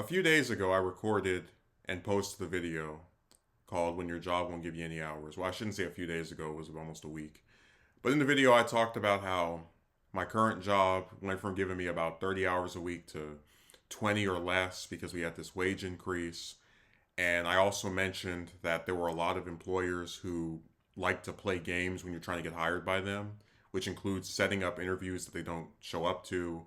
A few days ago, I recorded and posted a video called When Your Job Won't Give You Any Hours. Well, I shouldn't say a few days ago, it was almost a week. But in the video, I talked about how my current job went from giving me about 30 hours a week to 20 or less because we had this wage increase. And I also mentioned that there were a lot of employers who like to play games when you're trying to get hired by them, which includes setting up interviews that they don't show up to,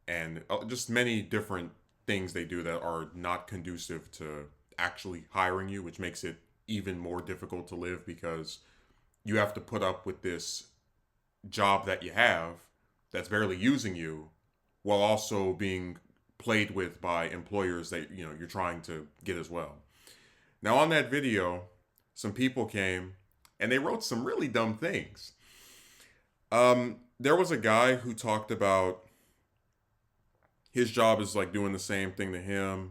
and just many different things they do that are not conducive to actually hiring you, which makes it even more difficult to live because you have to put up with this job that you have that's barely using you while also being played with by employers that you're trying to get as well. Now on that video, some people came and they wrote some really dumb things. There was a guy who talked about his job is like doing the same thing to him.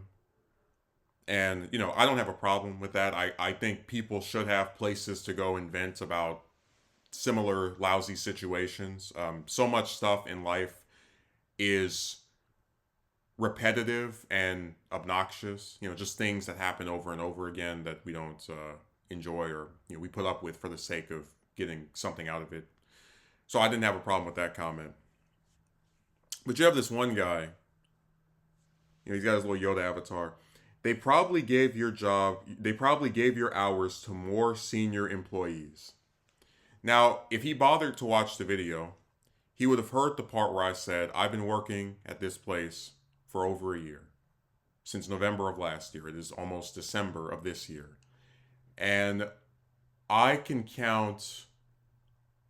And, I don't have a problem with that. I think people should have places to go and vent about similar lousy situations. So much stuff in life is repetitive and obnoxious, just things that happen over and over again that we don't enjoy or, we put up with for the sake of getting something out of it. So I didn't have a problem with that comment. But you have this one guy, he's got his little Yoda avatar. They probably gave your hours to more senior employees. Now, if he bothered to watch the video, he would have heard the part where I said, I've been working at this place for over a year, since November of last year. It is almost December of this year. And I can count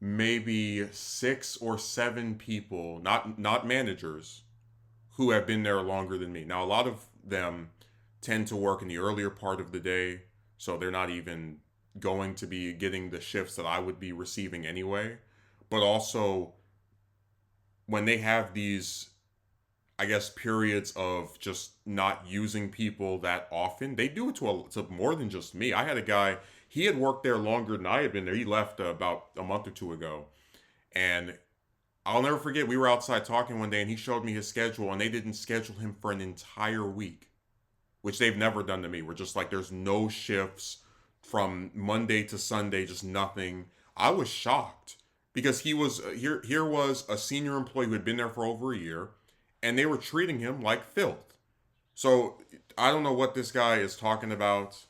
maybe 6 or 7 people, not managers, who have been there longer than me. Now, a lot of them tend to work in the earlier part of the day, so they're not even going to be getting the shifts that I would be receiving anyway. But also, when they have these, I guess, periods of just not using people that often, they do it to more than just me. I had a guy, he had worked there longer than I had been there. He left about a month or two ago. And I'll never forget, we were outside talking one day and he showed me his schedule and they didn't schedule him for an entire week, which they've never done to me. We're just like, there's no shifts from Monday to Sunday, just nothing. I was shocked because he was here was a senior employee who had been there for over a year and they were treating him like filth. So I don't know what this guy is talking about.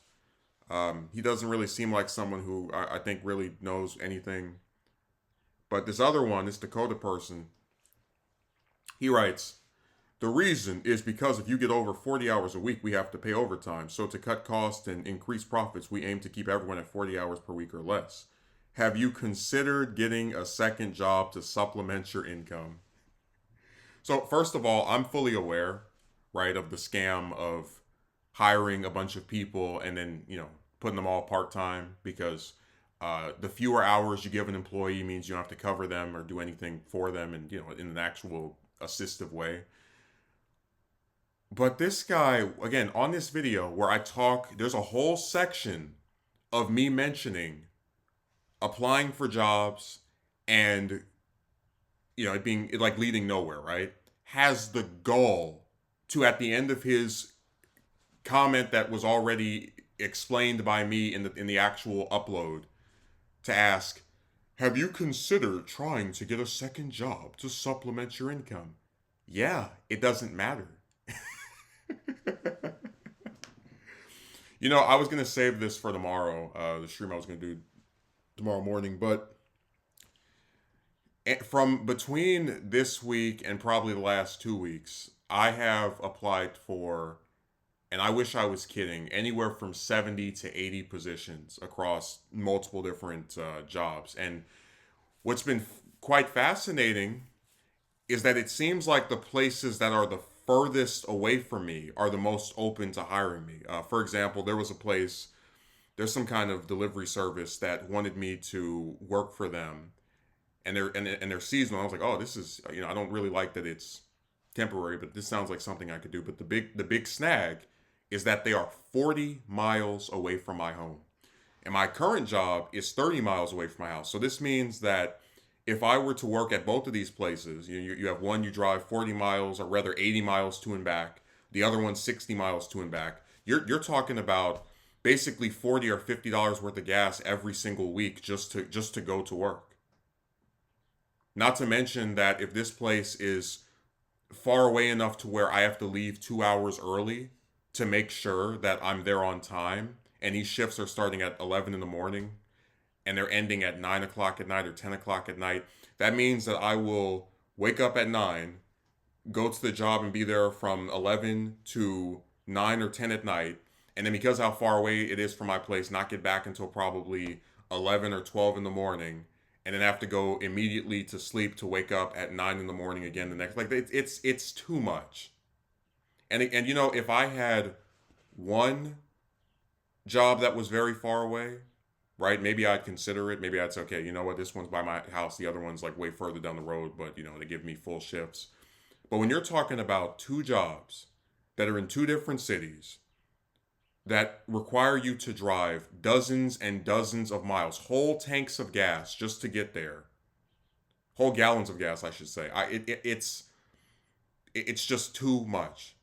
He doesn't really seem like someone who I think really knows anything. But this other one, this Dakota person, he writes, the reason is because if you get over 40 hours a week, we have to pay overtime. So to cut costs and increase profits, we aim to keep everyone at 40 hours per week or less. Have you considered getting a second job to supplement your income? So first of all, I'm fully aware, right, of the scam of hiring a bunch of people and then, putting them all part-time because the fewer hours you give an employee means you don't have to cover them or do anything for them and, in an actual assistive way. But this guy, again, on this video where I talk, there's a whole section of me mentioning applying for jobs and, it being like leading nowhere, right? Has the gall to, at the end of his comment that was already explained by me in the actual upload, to ask, have you considered trying to get a second job to supplement your income? Yeah, it doesn't matter. I was going to save this for tomorrow, the stream I was going to do tomorrow morning, but from between this week and probably the last 2 weeks, I have applied for, and I wish I was kidding, anywhere from 70 to 80 positions across multiple different jobs. And what's been quite fascinating is that it seems like the places that are the furthest away from me are the most open to hiring me. For example, there's some kind of delivery service that wanted me to work for them, and they're seasonal. I was like, oh, this is, I don't really like that it's temporary, but this sounds like something I could do. But the big snag is that they are 40 miles away from my home. And my current job is 30 miles away from my house. So this means that if I were to work at both of these places, you have one, you drive 40 miles or rather 80 miles to and back. the other one's 60 miles to and back. You're talking about basically $40 or $50 worth of gas every single week just to go to work. Not to mention that if this place is far away enough to where I have to leave 2 hours early to make sure that I'm there on time, and these shifts are starting at 11 in the morning and they're ending at 9 o'clock at night or 10 o'clock at night, that means that I will wake up at 9, go to the job and be there from 11 to 9 or 10 at night. And then because how far away it is from my place, not get back until probably 11 or 12 in the morning. And then have to go immediately to sleep to wake up at 9 in the morning again the next. Like it's too much. And you know, if I had one job that was very far away, right? Maybe I'd consider it. Maybe I'd say, okay, you know what, this one's by my house, the other one's like way further down the road, but you know, they give me full shifts. But when you're talking about two jobs that are in two different cities that require you to drive dozens and dozens of miles, whole tanks of gas just to get there, whole gallons of gas, I should say, it's just too much.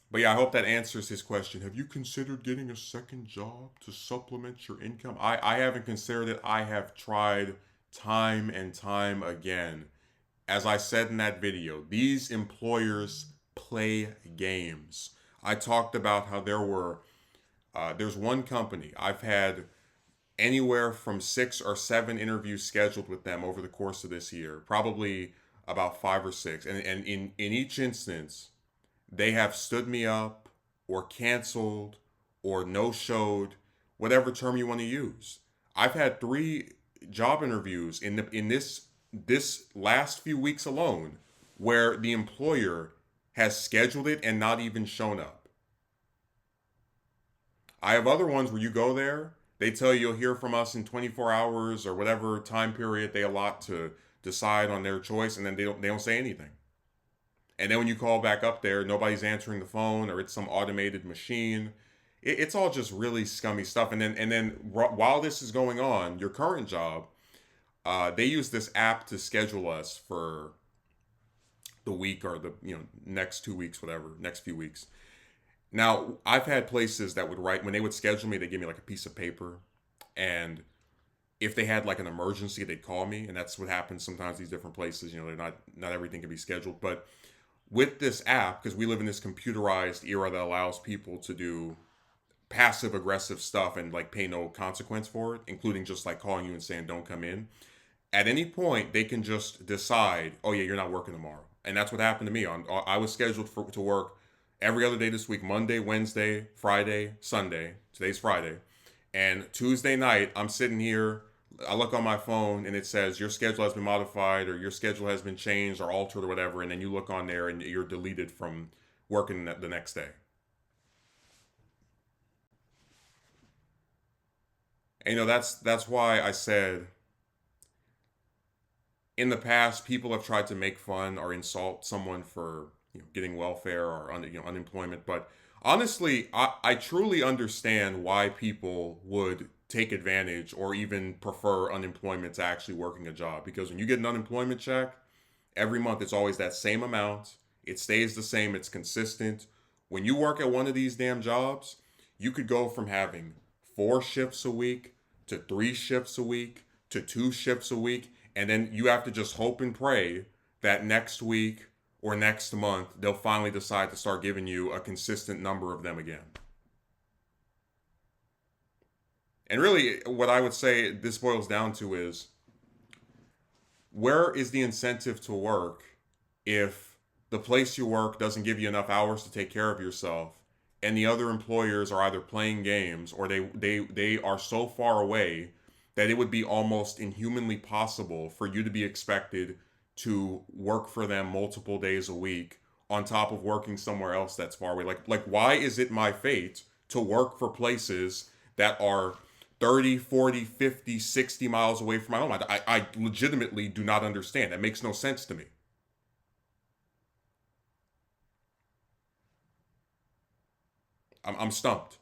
But yeah, I hope that answers his question. Have you considered getting a second job to supplement your income? I haven't considered it. I have tried time and time again. As I said in that video, these employers play games. I talked about how there's one company, I've had anywhere from 6 or 7 interviews scheduled with them over the course of this year, probably about 5 or 6. And in each instance, they have stood me up or canceled or no showed, whatever term you want to use. I've had 3 job interviews in this last few weeks alone where the employer has scheduled it and not even shown up. I have other ones where you go there, they tell you you'll hear from us in 24 hours or whatever time period they allot to decide on their choice, and then they don't say anything. And then when you call back up there, nobody's answering the phone or it's some automated machine. It's all just really scummy stuff. And then while this is going on, your current job, they use this app to schedule us for the week or the next 2 weeks, whatever, next few weeks. Now I've had places that would write when they would schedule me, they give me like a piece of paper, and if they had like an emergency, they'd call me, and that's what happens sometimes. These different places, they're not everything can be scheduled, but with this app, because we live in this computerized era that allows people to do passive aggressive stuff and like pay no consequence for it, including just like calling you and saying don't come in. At any point, they can just decide, oh yeah, you're not working tomorrow, and that's what happened to me. I was scheduled to work every other day this week: Monday, Wednesday, Friday, Sunday. Today's Friday, and Tuesday night I'm sitting here. I look on my phone and it says your schedule has been modified or your schedule has been changed or altered or whatever, and then you look on there and you're deleted from working the next day. And that's why I said in the past people have tried to make fun or insult someone for getting welfare or unemployment, but honestly, I truly understand why people would take advantage or even prefer unemployment to actually working a job, because when you get an unemployment check every month, it's always that same amount. It stays the same. It's consistent. When you work at one of these damn jobs, you could go from having 4 shifts a week to 3 shifts a week to 2 shifts a week. And then you have to just hope and pray that next week or next month, they'll finally decide to start giving you a consistent number of them again. And really, what I would say this boils down to is, where is the incentive to work if the place you work doesn't give you enough hours to take care of yourself, and the other employers are either playing games or they are so far away that it would be almost inhumanly possible for you to be expected to work for them multiple days a week on top of working somewhere else that's far away. Like why is it my fate to work for places that are 30, 40, 50, 60 miles away from my home? I legitimately do not understand. That makes no sense to me. I'm stumped.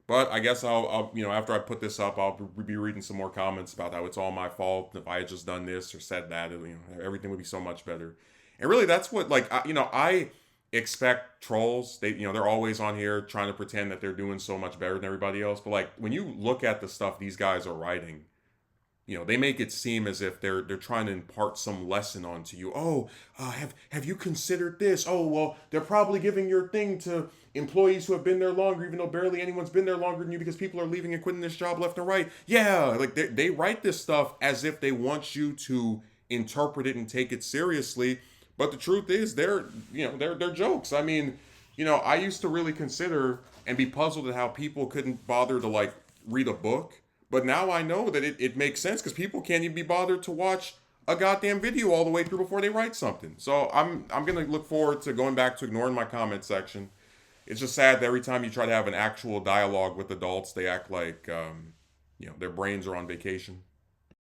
But I guess I'll after I put this up, I'll be reading some more comments about how it's all my fault. If I had just done this or said that, everything would be so much better. And really, that's what I expect trolls. They're always on here trying to pretend that they're doing so much better than everybody else. But like when you look at the stuff these guys are writing, they make it seem as if they're trying to impart some lesson onto you. Oh, have you considered this? Oh, well, they're probably giving your thing to employees who have been there longer, even though barely anyone's been there longer than you, because people are leaving and quitting this job left and right. Yeah, like they write this stuff as if they want you to interpret it and take it seriously. But the truth is, they're jokes. I mean, I used to really consider and be puzzled at how people couldn't bother to like read a book, but now I know that it makes sense because people can't even be bothered to watch a goddamn video all the way through before they write something. So I'm gonna look forward to going back to ignoring my comment section. It's just sad that every time you try to have an actual dialogue with adults, they act like their brains are on vacation.